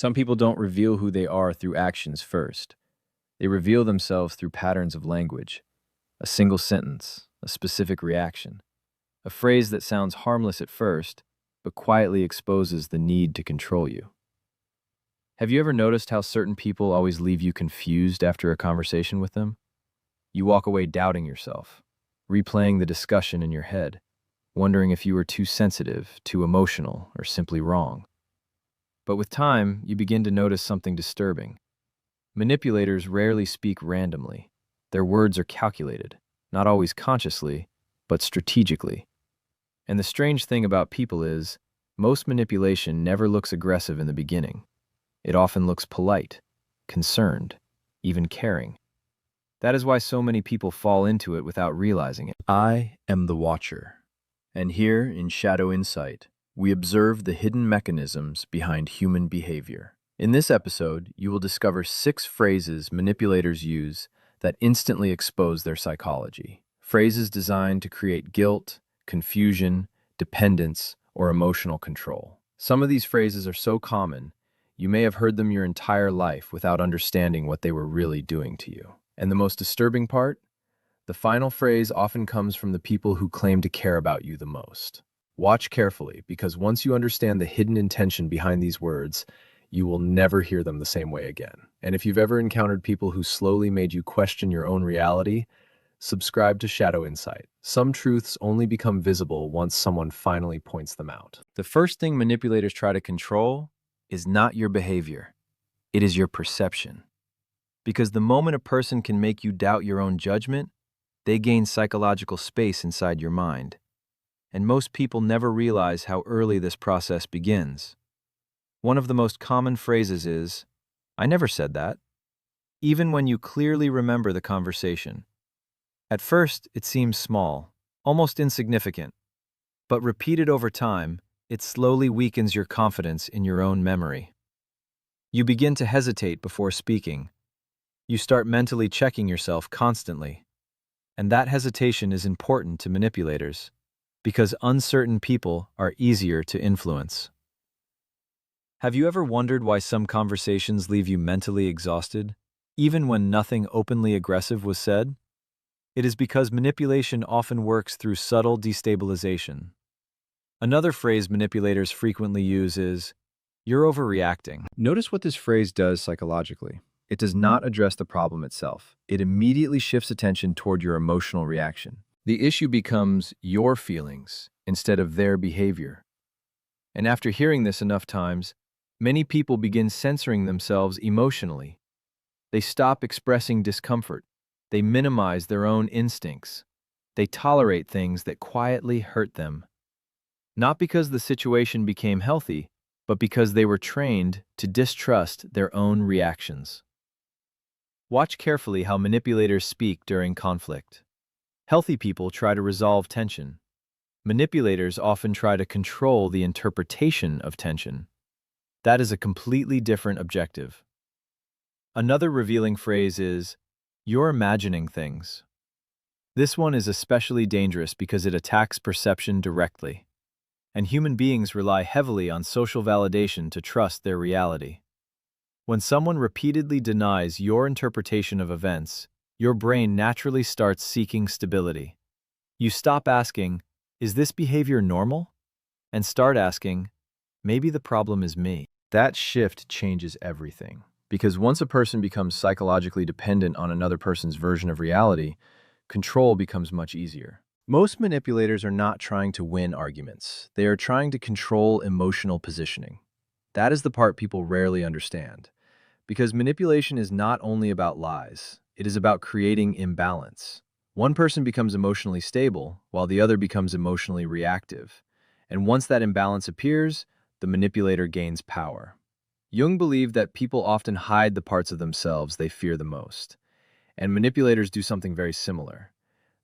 Some people don't reveal who they are through actions first. They reveal themselves through patterns of language, a single sentence, a specific reaction, a phrase that sounds harmless at first, but quietly exposes the need to control you. Have you ever noticed how certain people always leave you confused after a conversation with them? You walk away doubting yourself, replaying the discussion in your head, wondering if you were too sensitive, too emotional, or simply wrong. But with time, you begin to notice something disturbing. Manipulators rarely speak randomly. Their words are calculated, not always consciously, but strategically. And the strange thing about people is, most manipulation never looks aggressive in the beginning. It often looks polite, concerned, even caring. That is why so many people fall into it without realizing it. I am the Watcher, and here in Shadow Insight, we observe the hidden mechanisms behind human behavior. In this episode, you will discover 6 phrases manipulators use that instantly expose their psychology. Phrases designed to create guilt, confusion, dependence, or emotional control. Some of these phrases are so common, you may have heard them your entire life without understanding what they were really doing to you. And the most disturbing part? The final phrase often comes from the people who claim to care about you the most. Watch carefully, because once you understand the hidden intention behind these words, you will never hear them the same way again. And if you've ever encountered people who slowly made you question your own reality, subscribe to Shadow Insight. Some truths only become visible once someone finally points them out. The first thing manipulators try to control is not your behavior. It is your perception. Because the moment a person can make you doubt your own judgment, they gain psychological space inside your mind. And most people never realize how early this process begins. One of the most common phrases is, "I never said that," even when you clearly remember the conversation. At first, it seems small, almost insignificant, but repeated over time, it slowly weakens your confidence in your own memory. You begin to hesitate before speaking. You start mentally checking yourself constantly. And that hesitation is important to manipulators, because uncertain people are easier to influence. Have you ever wondered why some conversations leave you mentally exhausted, even when nothing openly aggressive was said? It is because manipulation often works through subtle destabilization. Another phrase manipulators frequently use is, "You're overreacting." Notice what this phrase does psychologically. It does not address the problem itself. It immediately shifts attention toward your emotional reaction. The issue becomes your feelings instead of their behavior. And after hearing this enough times, many people begin censoring themselves emotionally. They stop expressing discomfort. They minimize their own instincts. They tolerate things that quietly hurt them. Not because the situation became healthy, but because they were trained to distrust their own reactions. Watch carefully how manipulators speak during conflict. Healthy people try to resolve tension. Manipulators often try to control the interpretation of tension. That is a completely different objective. Another revealing phrase is, "You're imagining things." This one is especially dangerous because it attacks perception directly. And human beings rely heavily on social validation to trust their reality. When someone repeatedly denies your interpretation of events, your brain naturally starts seeking stability. You stop asking, "Is this behavior normal?" and start asking, "Maybe the problem is me." That shift changes everything. Because once a person becomes psychologically dependent on another person's version of reality, control becomes much easier. Most manipulators are not trying to win arguments. They are trying to control emotional positioning. That is the part people rarely understand. Because manipulation is not only about lies, it is about creating imbalance. One person becomes emotionally stable, while the other becomes emotionally reactive. And once that imbalance appears, the manipulator gains power. Jung believed that people often hide the parts of themselves they fear the most. And manipulators do something very similar.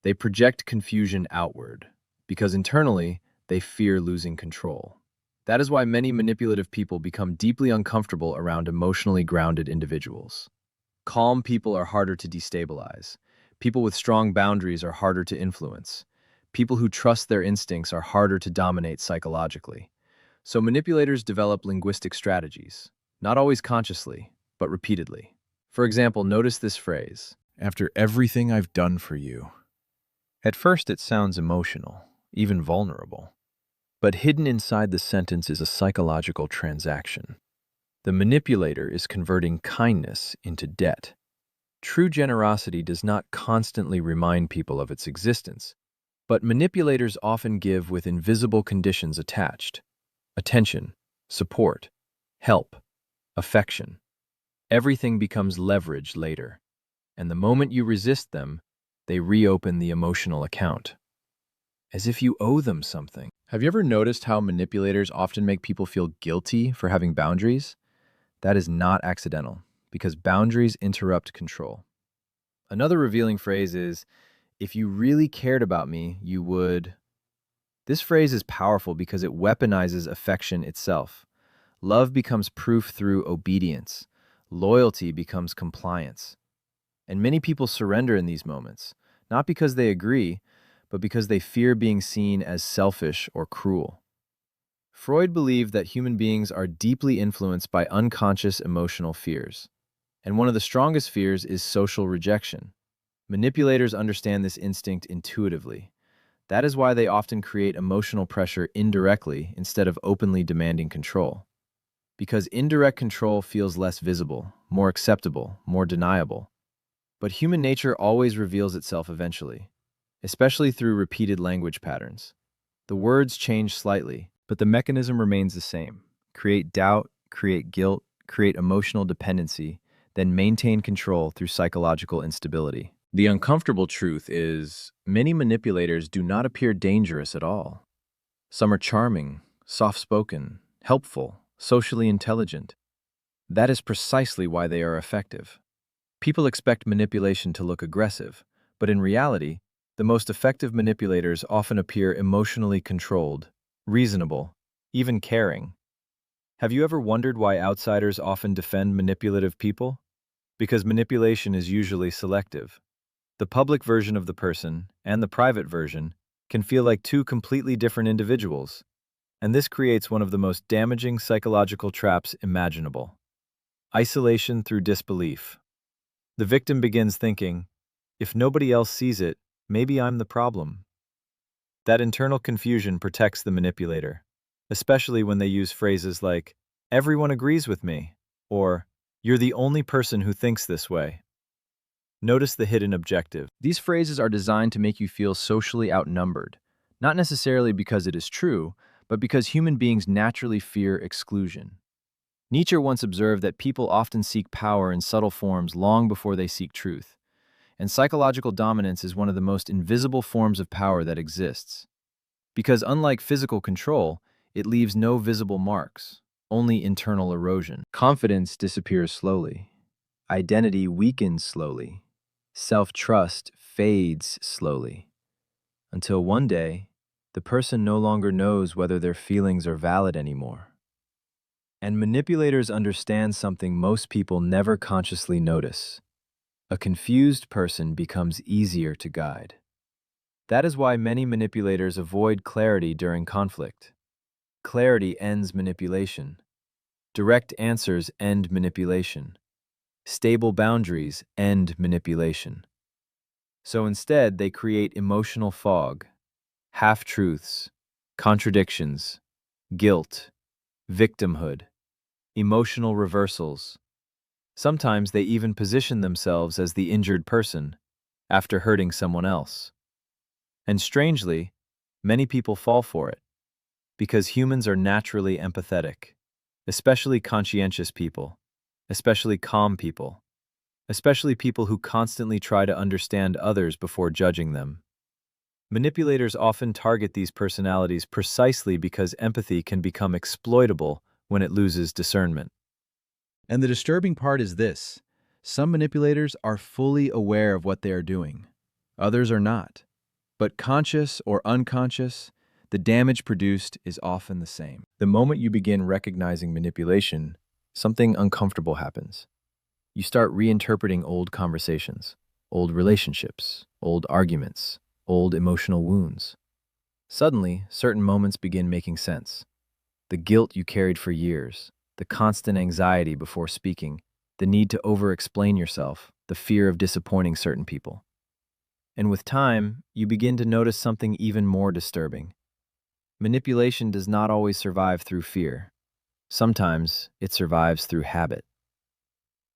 They project confusion outward, because internally, they fear losing control. That is why many manipulative people become deeply uncomfortable around emotionally grounded individuals. Calm people are harder to destabilize. People with strong boundaries are harder to influence. People who trust their instincts are harder to dominate psychologically. So manipulators develop linguistic strategies. not always consciously, but repeatedly. For example, notice this phrase. After everything I've done for you. At first, it sounds emotional, even vulnerable. But hidden inside the sentence is a psychological transaction. The manipulator is converting kindness into debt. True generosity does not constantly remind people of its existence, but manipulators often give with invisible conditions attached: attention, support, help, affection. Everything becomes leverage later, and the moment you resist them, they reopen the emotional account, as if you owe them something. Have you ever noticed how manipulators often make people feel guilty for having boundaries? That is not accidental, because boundaries interrupt control. Another revealing phrase is, if you really cared about me, you would. This phrase is powerful because it weaponizes affection itself. Love becomes proof through obedience. Loyalty becomes compliance. And many people surrender in these moments, not because they agree, but because they fear being seen as selfish or cruel. Freud believed that human beings are deeply influenced by unconscious emotional fears. And one of the strongest fears is social rejection. Manipulators understand this instinct intuitively. That is why they often create emotional pressure indirectly instead of openly demanding control. Because indirect control feels less visible, more acceptable, more deniable. But human nature always reveals itself eventually, especially through repeated language patterns. The words change slightly, but the mechanism remains the same. Create doubt, create guilt, create emotional dependency, then maintain control through psychological instability. The uncomfortable truth is, many manipulators do not appear dangerous at all. Some are charming, soft-spoken, helpful, socially intelligent. That is precisely why they are effective. People expect manipulation to look aggressive, but in reality, the most effective manipulators often appear emotionally controlled, reasonable, even caring. Have you ever wondered why outsiders often defend manipulative people? Because manipulation is usually selective. The public version of the person and the private version can feel like two completely different individuals, and this creates one of the most damaging psychological traps imaginable: isolation through disbelief. The victim begins thinking, if nobody else sees it, maybe I'm the problem. That internal confusion protects the manipulator, especially when they use phrases like, everyone agrees with me, or, you're the only person who thinks this way. Notice the hidden objective. These phrases are designed to make you feel socially outnumbered, not necessarily because it is true, but because human beings naturally fear exclusion. Nietzsche once observed that people often seek power in subtle forms long before they seek truth, and psychological dominance is one of the most invisible forms of power that exists. Because unlike physical control, it leaves no visible marks, only internal erosion. Confidence disappears slowly. Identity weakens slowly. Self-trust fades slowly. Until one day, the person no longer knows whether their feelings are valid anymore. And manipulators understand something most people never consciously notice. A confused person becomes easier to guide. That is why many manipulators avoid clarity during conflict. Clarity ends manipulation. Direct answers end manipulation. Stable boundaries end manipulation. So instead, they create emotional fog, half-truths, contradictions, guilt, victimhood, emotional reversals. Sometimes they even position themselves as the injured person after hurting someone else. And strangely, many people fall for it because humans are naturally empathetic, especially conscientious people, especially calm people, especially people who constantly try to understand others before judging them. Manipulators often target these personalities precisely because empathy can become exploitable when it loses discernment. And the disturbing part is this: some manipulators are fully aware of what they are doing. Others are not. But conscious or unconscious, the damage produced is often the same. The moment you begin recognizing manipulation, something uncomfortable happens. You start reinterpreting old conversations, old relationships, old arguments, old emotional wounds. Suddenly, certain moments begin making sense. The guilt you carried for years, the constant anxiety before speaking, the need to over-explain yourself, the fear of disappointing certain people. And with time, you begin to notice something even more disturbing. Manipulation does not always survive through fear. Sometimes it survives through habit.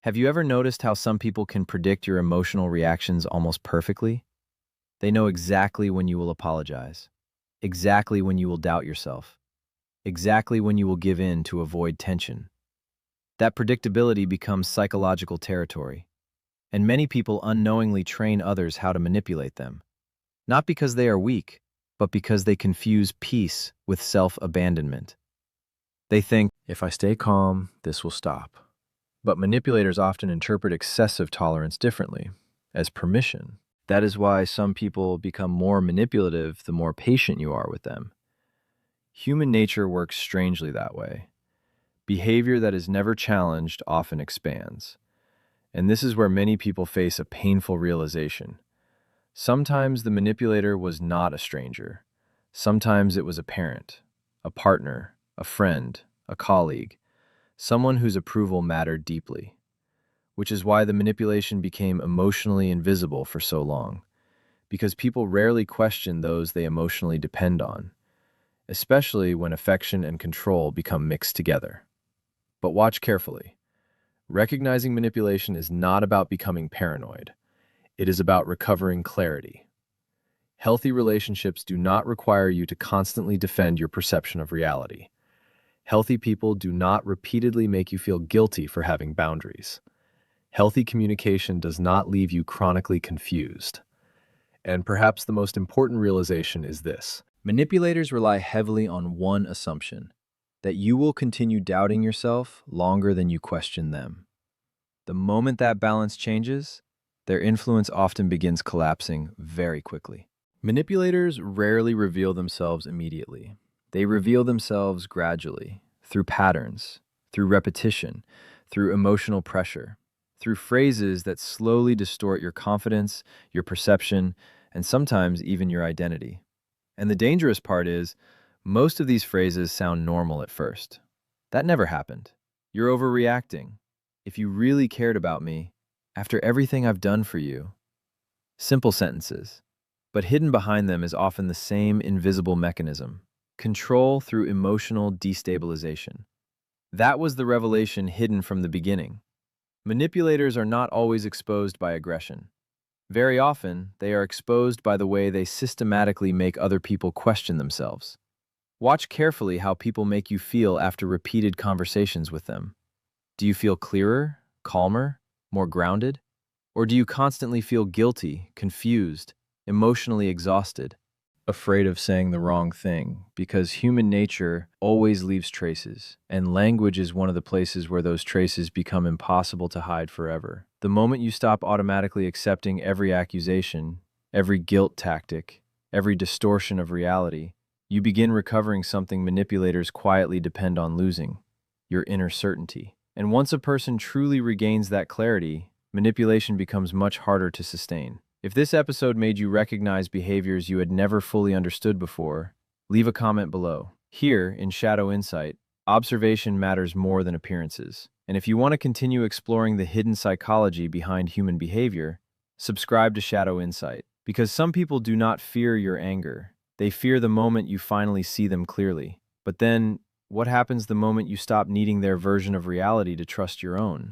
Have you ever noticed how some people can predict your emotional reactions almost perfectly? They know exactly when you will apologize, exactly when you will doubt yourself, exactly when you will give in to avoid tension. That predictability becomes psychological territory, and many people unknowingly train others how to manipulate them, not because they are weak, but because they confuse peace with self-abandonment. They think, if I stay calm, this will stop. But manipulators often interpret excessive tolerance differently, as permission. That is why some people become more manipulative the more patient you are with them. Human nature works strangely that way. Behavior that is never challenged often expands. And this is where many people face a painful realization. Sometimes the manipulator was not a stranger. Sometimes it was a parent, a partner, a friend, a colleague, someone whose approval mattered deeply. Which is why the manipulation became emotionally invisible for so long, because people rarely question those they emotionally depend on, especially when affection and control become mixed together. But watch carefully. Recognizing manipulation is not about becoming paranoid. It is about recovering clarity. Healthy relationships do not require you to constantly defend your perception of reality. Healthy people do not repeatedly make you feel guilty for having boundaries. Healthy communication does not leave you chronically confused. And perhaps the most important realization is this. Manipulators rely heavily on one assumption, that you will continue doubting yourself longer than you question them. The moment that balance changes, their influence often begins collapsing very quickly. Manipulators rarely reveal themselves immediately. They reveal themselves gradually, through patterns, through repetition, through emotional pressure, through phrases that slowly distort your confidence, your perception, and sometimes even your identity. And the dangerous part is, most of these phrases sound normal at first. That never happened. You're overreacting. If you really cared about me, after everything I've done for you. Simple sentences. But hidden behind them is often the same invisible mechanism, control through emotional destabilization. That was the revelation hidden from the beginning. Manipulators are not always exposed by aggression. Very often, they are exposed by the way they systematically make other people question themselves. Watch carefully how people make you feel after repeated conversations with them. Do you feel clearer, calmer, more grounded? Or do you constantly feel guilty, confused, emotionally exhausted, afraid of saying the wrong thing? Because human nature always leaves traces, and language is one of the places where those traces become impossible to hide forever. The moment you stop automatically accepting every accusation, every guilt tactic, every distortion of reality, you begin recovering something manipulators quietly depend on losing: your inner certainty. And once a person truly regains that clarity, manipulation becomes much harder to sustain. If this episode made you recognize behaviors you had never fully understood before, leave a comment below. Here, in Shadow Insight, observation matters more than appearances. And if you want to continue exploring the hidden psychology behind human behavior, subscribe to Shadow Insight. Because some people do not fear your anger. They fear the moment you finally see them clearly. But then, what happens the moment you stop needing their version of reality to trust your own?